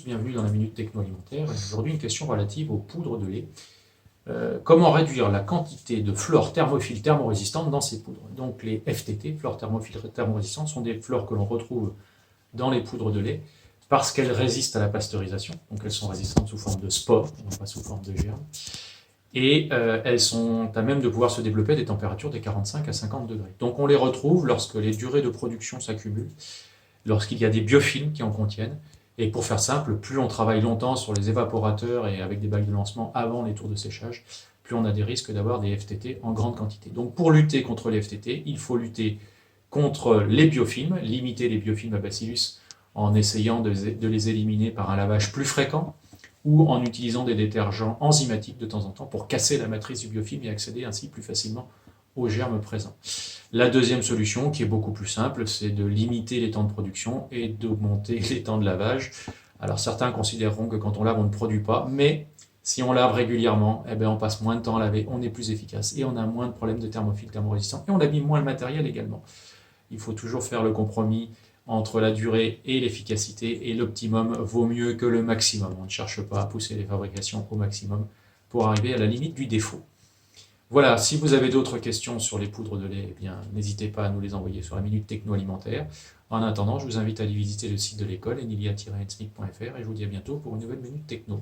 tous, bienvenue dans la Minute Techno Alimentaire. Aujourd'hui, une question relative aux poudres de lait. Comment réduire la quantité de flore thermophile thermorésistantes dans ces poudres? Donc les FTT, flore thermophile thermorésistantes, sont des flores que l'on retrouve dans les poudres de lait parce qu'elles résistent à la pasteurisation. Donc elles sont résistantes sous forme de spores, non pas sous forme de germes. Et elles sont à même de pouvoir se développer à des températures de 45 à 50 degrés. Donc on les retrouve lorsque les durées de production s'accumulent, lorsqu'il y a des biofilms qui en contiennent. Et pour faire simple, plus on travaille longtemps sur les évaporateurs et avec des bacs de lancement avant les tours de séchage, plus on a des risques d'avoir des FTT en grande quantité. Donc pour lutter contre les FTT, il faut lutter contre les biofilms, limiter les biofilms à bacillus en essayant de les éliminer par un lavage plus fréquent, ou en utilisant des détergents enzymatiques de temps en temps pour casser la matrice du biofilm et accéder ainsi plus facilement aux germes présents. La deuxième solution, qui est beaucoup plus simple, c'est de limiter les temps de production et d'augmenter les temps de lavage. Alors certains considéreront que quand on lave, on ne produit pas, mais si on lave régulièrement, eh bien, on passe moins de temps à laver, on est plus efficace et on a moins de problèmes de thermophiles thermorésistants et on abîme moins le matériel également. Il faut toujours faire le compromis entre la durée et l'efficacité, et l'optimum vaut mieux que le maximum. On ne cherche pas à pousser les fabrications au maximum pour arriver à la limite du défaut. Voilà, si vous avez d'autres questions sur les poudres de lait, eh bien, n'hésitez pas à nous les envoyer sur la Minute Techno Alimentaire. En attendant, je vous invite à aller visiter le site de l'école, enilia-ensmic.fr, et je vous dis à bientôt pour une nouvelle Minute Techno.